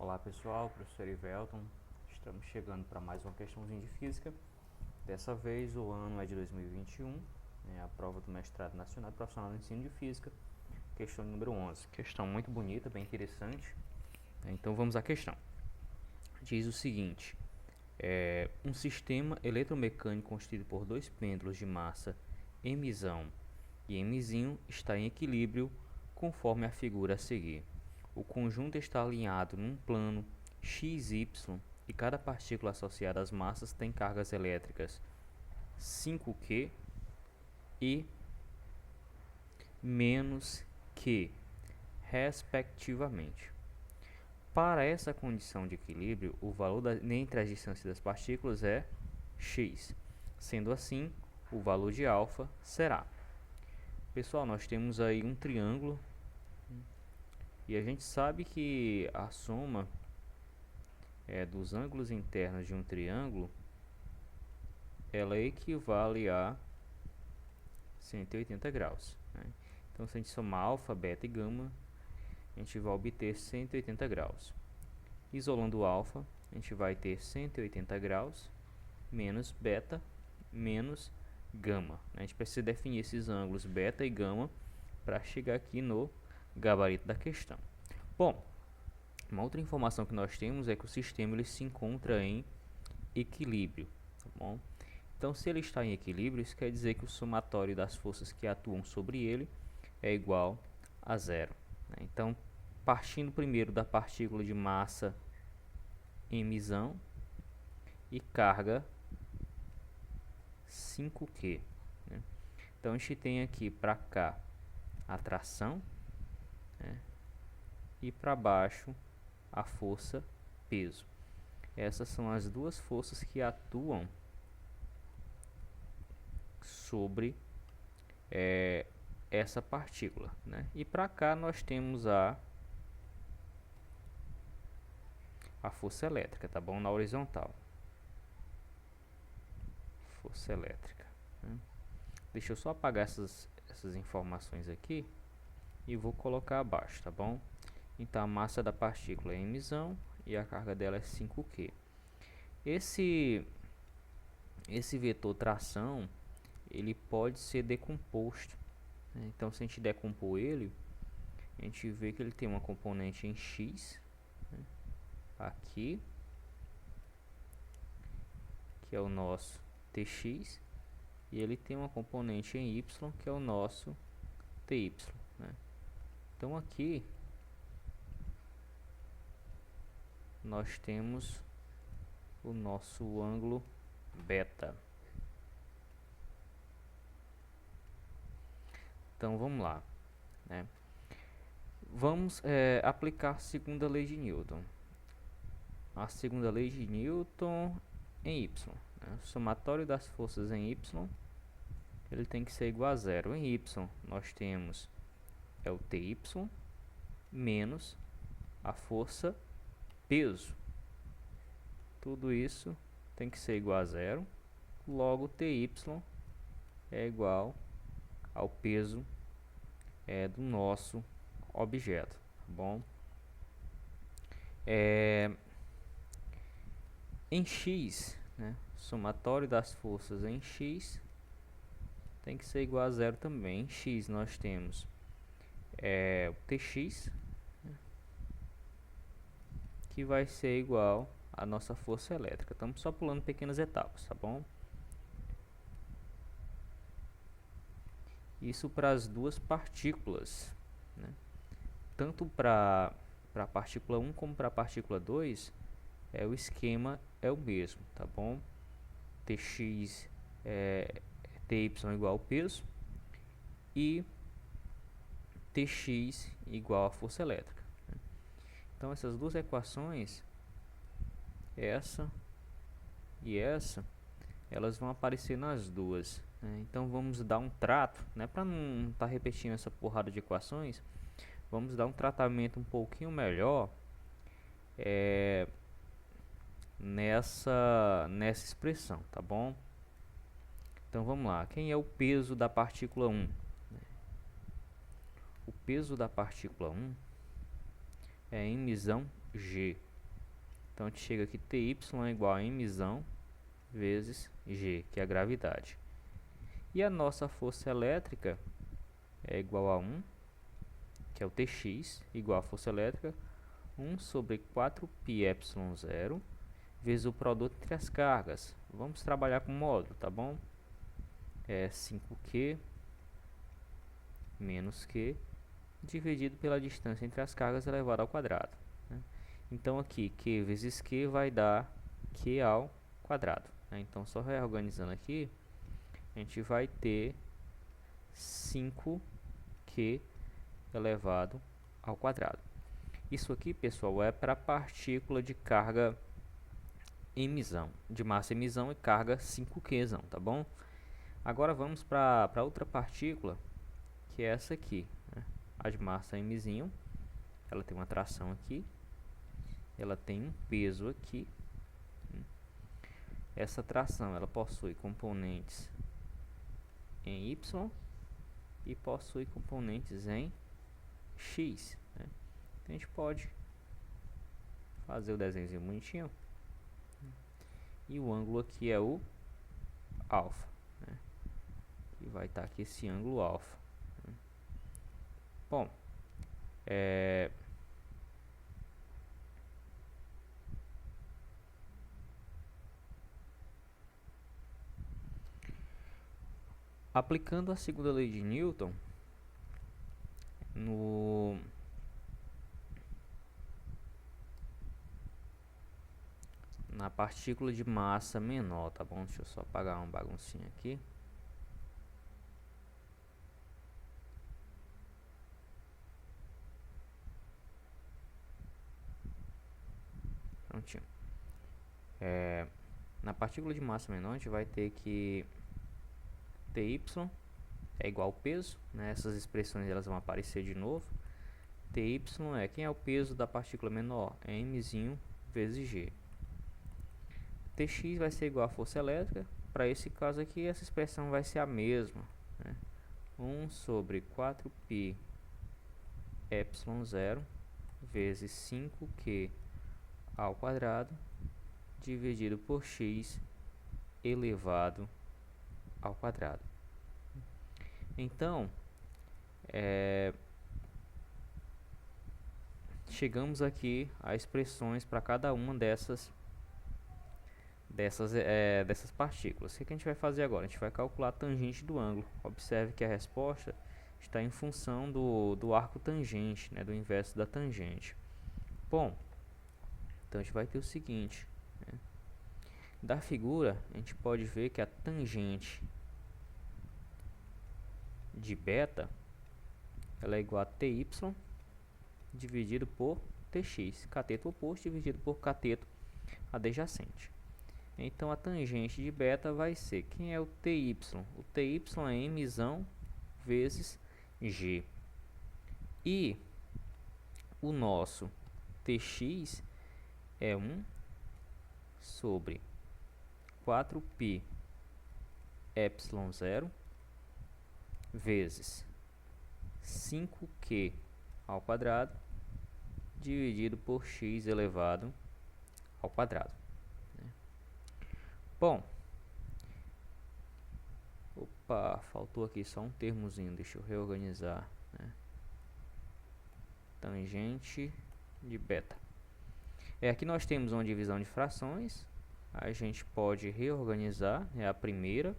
Olá pessoal, professor Ivelton, estamos chegando para mais uma questãozinha de física. Dessa vez o ano é de 2021, a prova do mestrado nacional de profissional de ensino de física, questão número 11. Questão muito bonita, bem interessante. Então vamos à questão. Diz o seguinte: um sistema eletromecânico constituído por dois pêndulos de massa mzão e mzinho está em equilíbrio conforme a figura a seguir. O conjunto está alinhado num plano XY e cada partícula associada às massas tem cargas elétricas 5Q e menos Q, respectivamente. Para essa condição de equilíbrio, o valor entre as distâncias das partículas é x. Sendo assim, o valor de alfa será... Pessoal, nós temos aí um triângulo e a gente sabe que a soma dos ângulos internos de um triângulo ela equivale a 180 graus, né? Então, se a gente somar alfa, beta e gama, a gente vai obter 180 graus. Isolando o alfa, a gente vai ter 180 graus menos beta menos gama. A gente precisa definir esses ângulos beta e gama para chegar aqui no gabarito da questão. Bom, uma outra informação que nós temos é que o sistema ele se encontra em equilíbrio, tá bom? Então, se ele está em equilíbrio, isso quer dizer que o somatório das forças que atuam sobre ele é igual a zero, né? Então, partindo primeiro da partícula de massa mzão e carga 5Q, né? Então, a gente tem aqui para cá a tração, né? E para baixo a força peso. Essas são as duas forças que atuam sobre essa partícula, né? E para cá nós temos a força elétrica, tá bom? Na horizontal, força elétrica, né? Deixa eu só apagar essas informações aqui e vou colocar abaixo, tá bom? Então a massa da partícula é mzão e a carga dela é 5Q. Esse vetor tração ele pode ser decomposto, né? Então, se a gente decompor ele, a gente vê que ele tem uma componente em x, né? Aqui, que é o nosso tx, e ele tem uma componente em y, que é o nosso ty, né? Então, aqui nós temos o nosso ângulo beta. Então vamos lá, né? Vamos aplicar a segunda lei de Newton. A segunda lei de Newton em y, né? O somatório das forças em y ele tem que ser igual a zero. Em y nós temos o ty menos a força peso. Tudo isso tem que ser igual a zero. Logo ty é igual ao peso do nosso objeto, tá bom? Em x, né, somatório das forças em x tem que ser igual a zero também. Em x nós temos o tx, né, que vai ser igual à nossa força elétrica. Estamos só pulando pequenas etapas, tá bom? Isso para as duas partículas, né? Tanto para a partícula 1 como para a partícula 2, o esquema é o mesmo, tá bom? Tx Ty igual ao peso e Tx igual à força elétrica, né? Então, essas duas equações, essa e essa, elas vão aparecer nas duas, né? Então vamos dar um trato, né, para não estar repetindo essa porrada de equações. Vamos dar um tratamento um pouquinho melhor nessa expressão, tá bom? Então vamos lá. Quem é o peso da partícula 1? O peso da partícula 1 é mzão g, Então a gente chega aqui, TY é igual a mzão vezes G, que é a gravidade. E a nossa força elétrica é igual a 1, que é o Tx, igual a força elétrica, 1 sobre 4πε0, vezes o produto entre as cargas. Vamos trabalhar com módulo, tá bom? É 5Q menos Q, dividido pela distância entre as cargas elevado ao quadrado, né? Então aqui, Q vezes Q vai dar Q ao quadrado, né? Então só reorganizando aqui, a gente vai ter 5Q elevado ao quadrado. Isso aqui, pessoal, é para a partícula de carga mzão, de massa mzão e carga 5Qzão, tá bom? Agora vamos para outra partícula, que é essa aqui, né? A de massa mzinho, ela tem uma tração aqui, ela tem um peso aqui. Essa tração ela possui componentes em y e possui componentes em x, né? Então a gente pode fazer o desenho bonitinho. E o ângulo aqui é o alfa, né? E vai estar aqui esse ângulo alfa, né? Bom, aplicando a segunda lei de Newton na partícula de massa menor, tá bom? Deixa eu só apagar uma baguncinha aqui. Prontinho. Na partícula de massa menor, a gente vai ter que Ty é igual ao peso, né? Essas expressões elas vão aparecer de novo. Ty é quem é o peso da partícula menor? É mzinho vezes G. Tx vai ser igual à força elétrica. Para esse caso aqui, essa expressão vai ser a mesma, né? 1 sobre 4πε0 vezes 5Q ao quadrado dividido por x elevado ao quadrado. Então, chegamos aqui a expressões para cada uma dessas partículas. O que a gente vai fazer agora? A gente vai calcular a tangente do ângulo. Observe que a resposta está em função do arco tangente, né, do inverso da tangente. Bom, então a gente vai ter o seguinte, né? Da figura, a gente pode ver que a tangente de beta ela é igual a Ty dividido por Tx, cateto oposto dividido por cateto adjacente. Então a tangente de beta vai ser, quem é o Ty? O Ty é mzão vezes G. E o nosso Tx é 1 sobre 4πε0 vezes 5Q ao quadrado dividido por x elevado ao quadrado, né? Bom, faltou aqui só um termozinho, deixa eu reorganizar, né? Tangente de beta. Aqui nós temos uma divisão de frações, a gente pode reorganizar, a primeira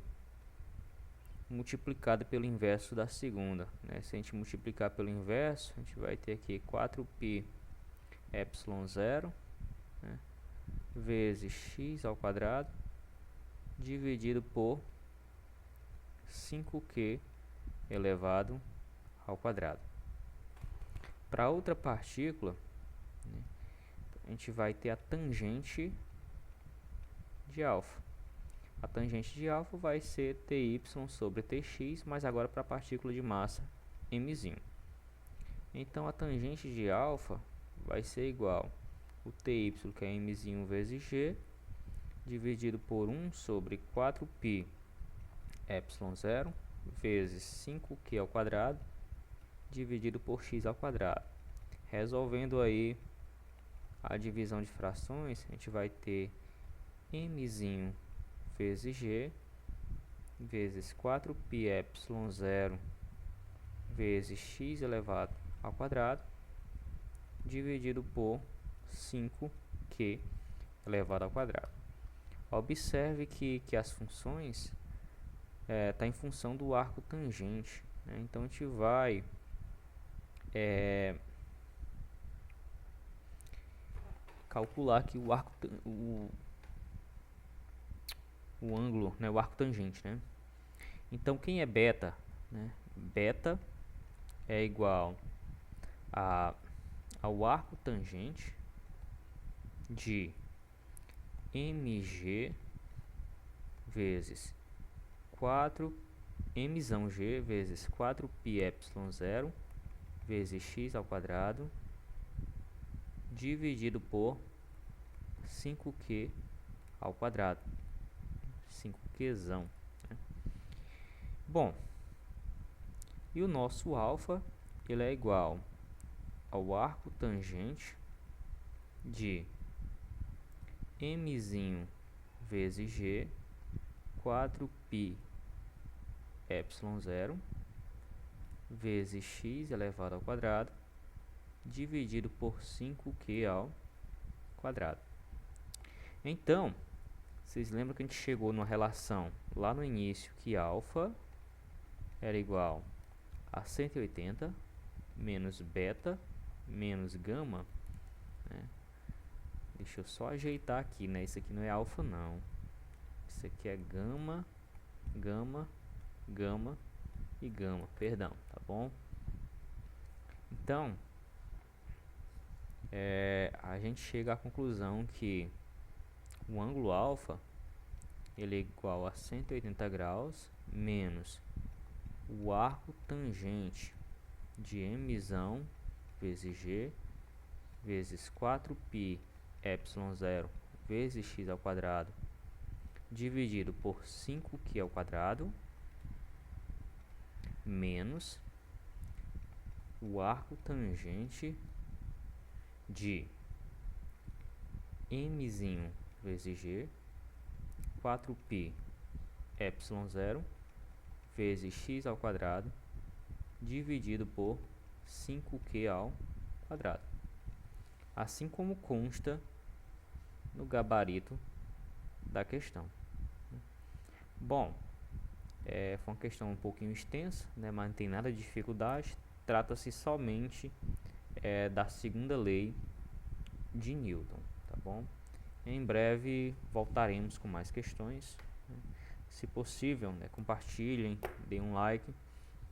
multiplicada pelo inverso da segunda, né? Se a gente multiplicar pelo inverso, a gente vai ter aqui 4πε0, né, vezes x ao quadrado dividido por 5Q elevado ao quadrado. Para outra partícula, né, a gente vai ter a tangente de alfa. A tangente de alfa vai ser Ty sobre Tx, mas agora para a partícula de massa mzinho. Então a tangente de alfa vai ser igual o Ty, que é mzinho vezes G, dividido por 1 sobre 4πε0 vezes 5Q ao quadrado dividido por x ao quadrado. Resolvendo aí a divisão de frações, a gente vai ter m vezes g vezes 4πε0 vezes x elevado ao quadrado dividido por 5q elevado ao quadrado. Observe que as funções tá em função do arco tangente, né? Então a gente vai calcular aqui o arco, o ângulo, né, o arco tangente, né? Então quem é beta, né? Beta é igual ao arco tangente de mg vezes 4mg vezes 4πε0 vezes x ao quadrado dividido por 5q ao quadrado, 5qzão, né? Bom, e o nosso alfa, ele é igual ao arco tangente de m vezes g 4πε0 vezes x elevado ao quadrado dividido por 5q ao quadrado. Então, vocês lembram que a gente chegou numa relação lá no início que alfa era igual a 180 menos beta menos gama, né? Deixa eu só ajeitar aqui, né? Isso aqui não é alfa não. Isso aqui é gama, gama, gama e gama, perdão, tá bom? Então, a gente chega à conclusão que o ângulo alfa ele é igual a 180 graus menos o arco tangente de m vezes g vezes 4πε0 vezes x ao quadrado dividido por 5q ao quadrado menos o arco tangente de m vezes g 4πε0 vezes x ao quadrado dividido por 5q ao quadrado, assim como consta no gabarito da questão. Bom, foi uma questão um pouquinho extensa, né, mas não tem nada de dificuldade. Trata-se somente da segunda lei de Newton, tá bom? Em breve voltaremos com mais questões, né? Se possível, né, compartilhem, deem um like,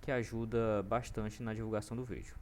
que ajuda bastante na divulgação do vídeo.